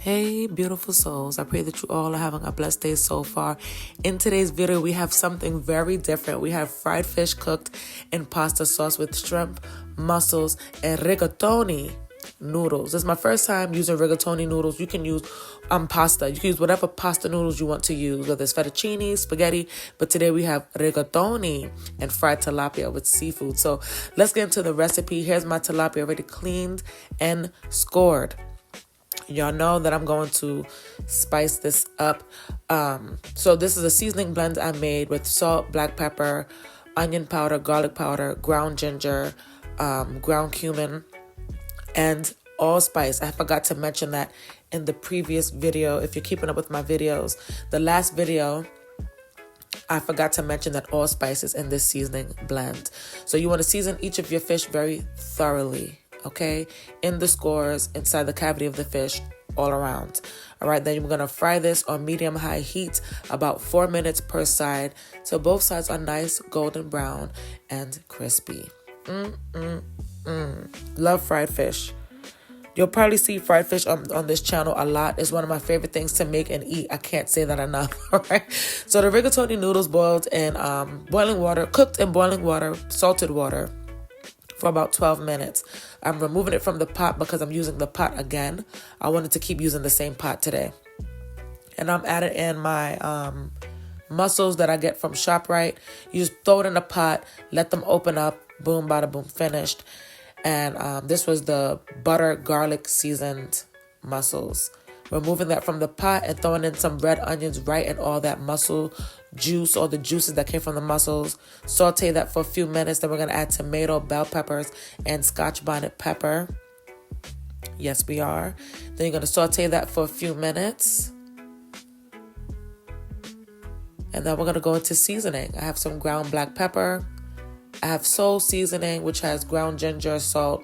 Hey, beautiful souls. I pray that you all are having a blessed day so far. In today's video, we have something very different. We have fried fish cooked in pasta sauce with shrimp, mussels, and rigatoni noodles. This is my first time using rigatoni noodles. You can use pasta. You can use whatever pasta noodles you want to use, whether it's fettuccine, spaghetti. But today we have rigatoni and fried tilapia with seafood. So let's get into the recipe. Here's my tilapia already cleaned and scored. Y'all know that I'm going to spice this up. So this is a seasoning blend I made with salt, black pepper, onion powder, garlic powder, ground ginger, ground cumin, and allspice. I forgot to mention that in the previous video. If you're keeping up with my videos, the last video, I forgot to mention that allspice is in this seasoning blend. So you want to season each of your fish very thoroughly. Okay, in the scores, inside the cavity of the fish, all around. All right, then we're going to fry this on medium-high heat, about 4 minutes per side, so both sides are nice, golden brown, and crispy. Love fried fish. You'll probably see fried fish on this channel a lot. It's one of my favorite things to make and eat. I can't say that enough, all right? So the rigatoni noodles boiled in boiling water, cooked in boiling water, salted water, for about 12 minutes. I'm removing it from the pot because I'm using the pot again. I wanted to keep using the same pot today. And I'm adding in my mussels that I get from ShopRite. You just throw it in the pot, let them open up, boom, bada boom, finished. And this was the butter garlic seasoned mussels. Removing that from the pot and throwing in some red onions right in all that mussel juice, all the juices that came from the mussels. Saute that for a few minutes. Then we're going to add tomato, bell peppers, and Scotch bonnet pepper. Yes, we are. Then you're going to saute that for a few minutes. And then we're going to go into seasoning. I have some ground black pepper. I have soul seasoning, which has ground ginger, salt,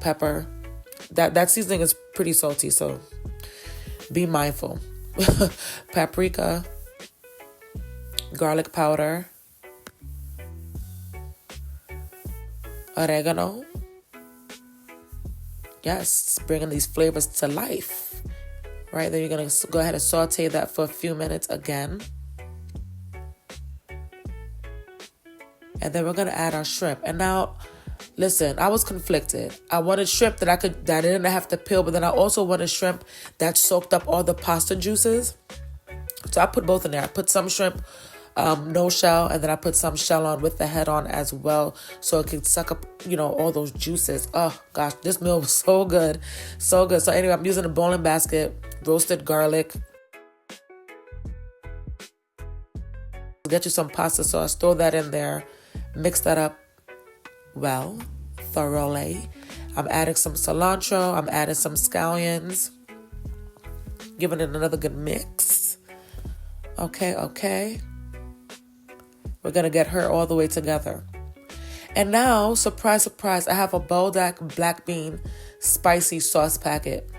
pepper. That seasoning is pretty salty, so be mindful. Paprika, garlic powder, oregano. Yes, bringing these flavors to life. Right, then you're going to go ahead and saute that for a few minutes again. And then we're going to add our shrimp. And now, listen, I was conflicted. I wanted shrimp that I didn't have to peel, but then I also wanted shrimp that soaked up all the pasta juices. So I put both in there. I put some shrimp, no shell, and then I put some shell on with the head on as well, so it can suck up, all those juices. Oh gosh, this meal was so good, so good. So anyway, I'm using a bowling basket, roasted garlic. Get you some pasta sauce, throw that in there, mix that up well, thoroughly. I'm adding some cilantro. I'm adding some scallions, giving it another good mix. Okay. We're going to get her all the way together. And now, surprise, surprise, I have a Baldock black bean spicy sauce packet.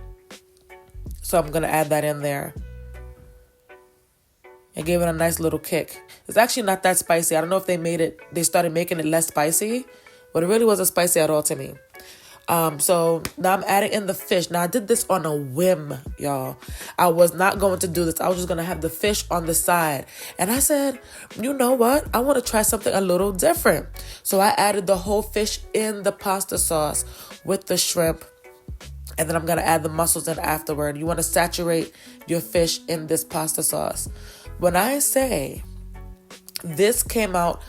So I'm going to add that in there. And gave it a nice little kick. It's actually not that spicy. I don't know if they started making it less spicy, but it really wasn't spicy at all to me. So now I'm adding in the fish. Now I did this on a whim, y'all. I was not going to do this. I was just going to have the fish on the side. And I said, you know what? I want to try something a little different. So I added the whole fish in the pasta sauce with the shrimp. And then I'm going to add the mussels in afterward. You want to saturate your fish in this pasta sauce. When I say this came out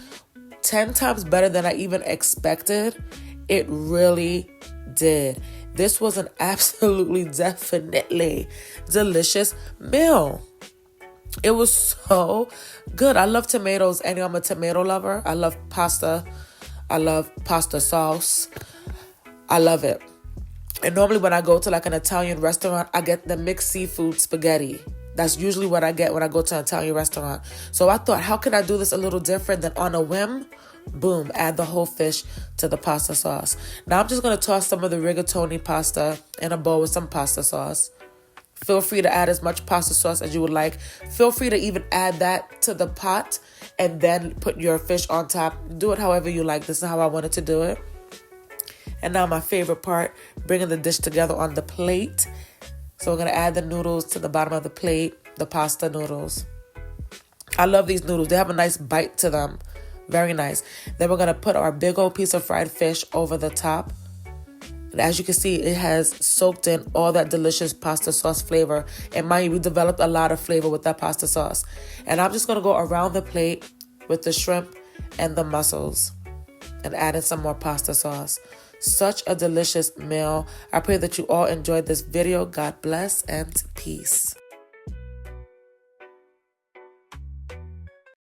10 times better than I even expected, it really did. This was an absolutely, definitely delicious meal. It was so good. I love tomatoes, and I'm a tomato lover. I love pasta. I love pasta sauce. I love it. And normally when I go to like an Italian restaurant, I get the mixed seafood spaghetti. That's usually what I get when I go to an Italian restaurant. So I thought, how can I do this a little different than on a whim? Boom, add the whole fish to the pasta sauce. Now I'm just going to toss some of the rigatoni pasta in a bowl with some pasta sauce. Feel free to add as much pasta sauce as you would like. Feel free to even add that to the pot and then put your fish on top. Do it however you like. This is how I wanted to do it. And now my favorite part, bringing the dish together on the plate. So we're going to add the noodles to the bottom of the plate, the pasta noodles. I love these noodles. They have a nice bite to them. Very nice. Then we're going to put our big old piece of fried fish over the top. And as you can see, it has soaked in all that delicious pasta sauce flavor. And mind you, we developed a lot of flavor with that pasta sauce. And I'm just going to go around the plate with the shrimp and the mussels and add in some more pasta sauce. Such a delicious meal. I pray that you all enjoyed this video. God bless and peace.